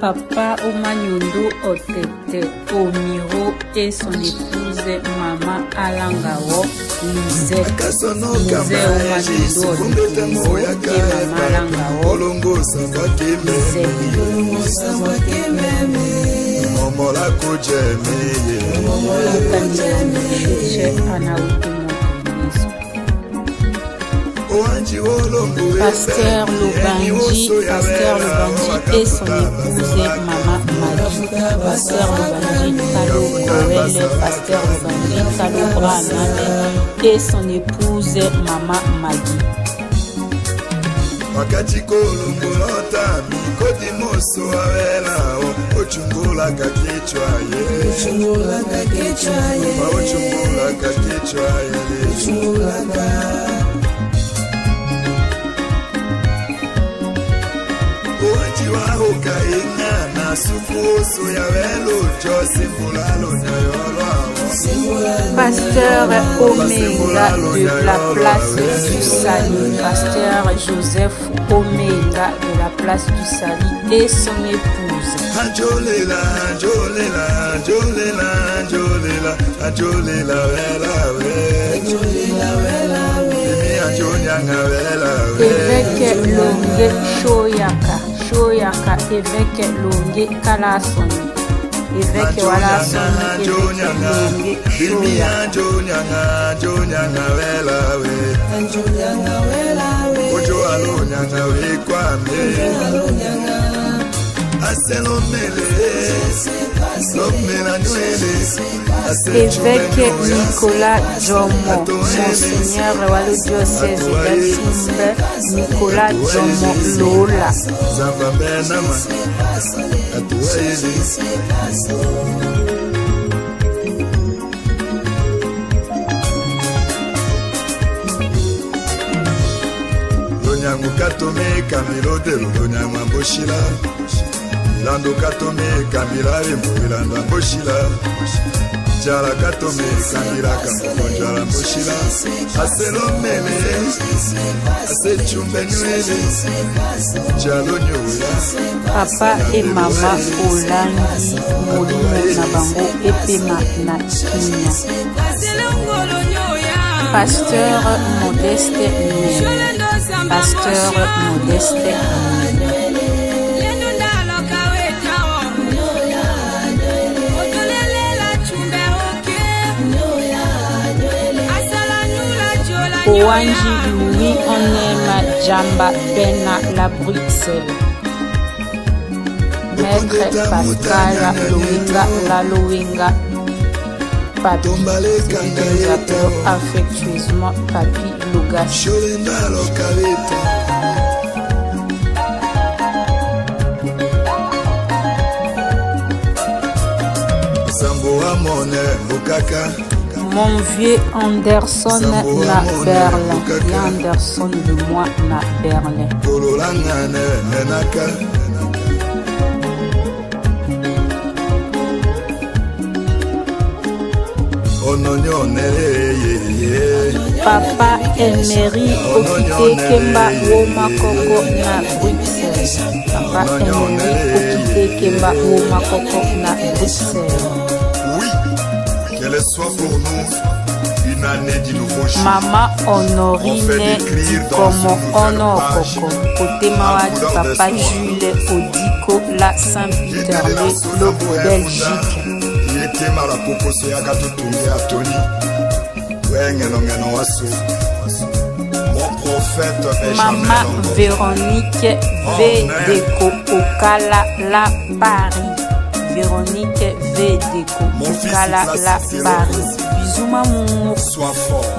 Papa Omanyundo Otete Omiro et son épouse Maman Alangao Lisette. Lisette Omanyundo Otete Omiro et Maman Alangao Pasteur Lobanji et son épouse Maman Madi. Pasteur Lobanji Kalo Kowele, Pasteur Lobanji Kalo Branane et son épouse Maman Madi. Wakati kolongolota mikodi moso awela ochungula kakichwa ye ochungula kakichwa ye ochungula kakichwa ye ochungula ojiwa okaina na sufuso ya velo josi fulalo nyayolo. Pasteur Omenga de la place du Sali, Pasteur Joseph Omenga de la place du Sali et son épouse. Anjolela, Anjolela, Anjolela, Anjolela, Anjolela, vela, évêque Longue Shoyaka, évêque Longue Kalasoni. Évêque Walasoni, évêque évêque Nicolas Jomo, Monseigneur Walo diocèse d'Alsimbe, Nicolas Jomo Lola. Lonyango katome kamilo de lonyango amboshila lando katome kamila embilando amboshila jala katome kamila kambo jala amboshila aselo mele asechumbe nwele jalo nyoya. Papa et maman Olandi Molino na bango epema na kinya. Pasteur Modeste Mene. Pasteur Modeste Mene. Owanji Louis Onema Jamba Bena la Bruxelles. Maître Pascal Louinga la Louinga. Papi, nous appelons affectueusement Papi Lugas. Mon vieux Anderson na Berlin. Et Anderson de moi na Berlin. Papa Emery Okite Kemba Woma Koko na Bruxelles. Papa Emery Okite Kemba Woma Koko na Bruxelles. Oui, qu'elle soit pour nous une année du nouveau jour. Maman Honorine dit comment Honor Koko. Otema wa Papa Jules Odiko la Saint-Peter le Belgique. Mara poposo ya katutumia Tony wengeno waso mon prophète Maman Véronique V Déco Okala la Paris. Véronique V Déco Okala la Paris. Bisous maman. Sois fort.